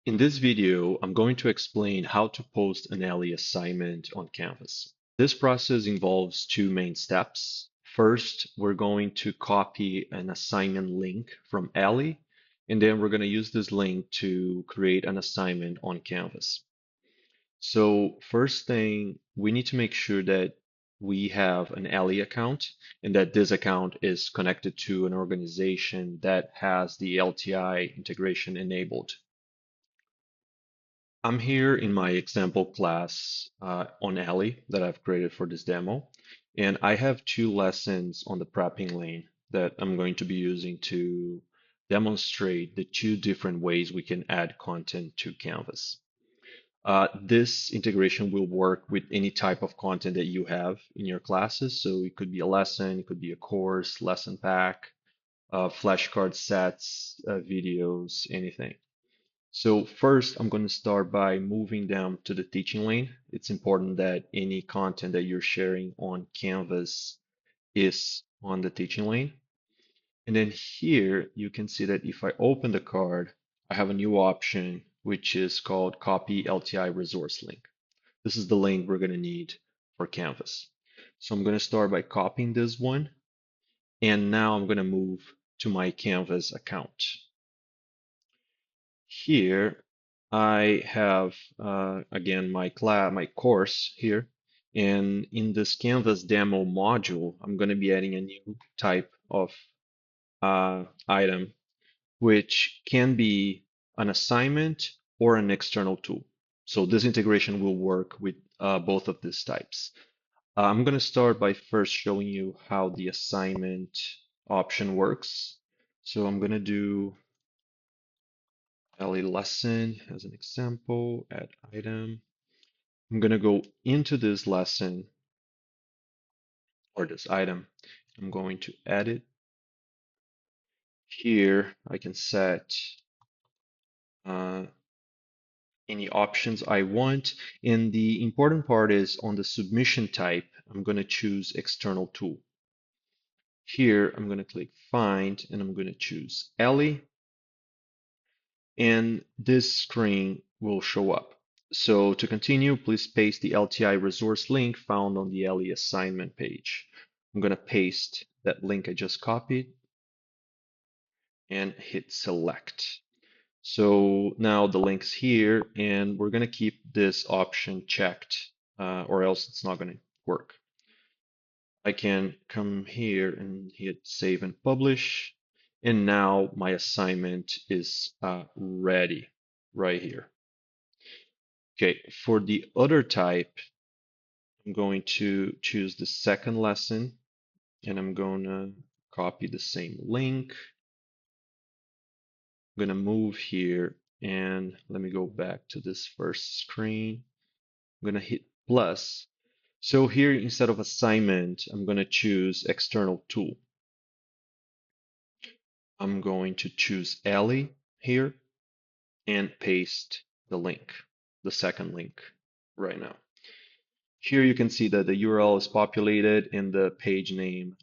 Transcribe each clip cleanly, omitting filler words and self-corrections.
In this video, I'm going to explain how to post an Ellii assignment on Canvas. This process involves two main steps. First, we're going to copy an assignment link from Ellii, and then we're going to use this link to create an assignment on Canvas. So first thing, we need to make sure that we have an Ellii account and that this account is connected to an organization that has the LTI integration enabled. I'm here in my example class on Ellii that I've created for this demo, and I have two lessons on the prepping lane that I'm going to be using to demonstrate the two different ways we can add content to Canvas. This integration will work with any type of content that you have in your classes. So it could be a lesson, it could be a course, lesson pack, flashcard sets, videos, anything. So first, I'm going to start by moving down to the teaching lane. It's important that any content that you're sharing on Canvas is on the teaching lane. And then here, you can see that if I open the card, I have a new option, which is called Copy LTI Resource Link. This is the link we're going to need for Canvas. So I'm going to start by copying this one. And now I'm going to move to my Canvas account. Here, I have again my course here, and in this Canvas demo module, I'm going to be adding a new type of item, which can be an assignment or an external tool. So this integration will work with both of these types. I'm going to start by first showing you how the assignment option works. So I'm going to do Ellii lesson as an example, add item. I'm going to go into this lesson or this item. I'm going to edit. Here I can set uh, any options I want. And the important part is on the submission type, I'm going to choose external tool. Here I'm going to click find and I'm going to choose Ellii. And this screen will show up. So to continue, please paste the LTI resource link found on the Ellii assignment page. I'm going to paste that link I just copied and hit select. So now the link's here, and we're going to keep this option checked, or else it's not going to work. I can come here and hit save and publish, and now my assignment is ready right here. Okay, for the other type, I'm going to choose the second lesson, and I'm going to copy the same link. I'm going to move here, and let me go back to this first screen. I'm going to hit plus. So here, instead of assignment, I'm going to choose external tool. I'm going to choose Ellii here and paste the link, the second link right now. Here you can see that the URL is populated and the page name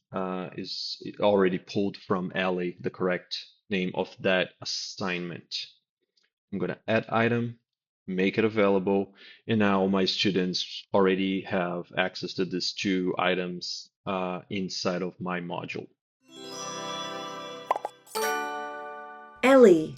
is already pulled from Ellii, the correct name of that assignment. I'm going to add item, make it available, and now my students already have access to these two items inside of my module. Ellii,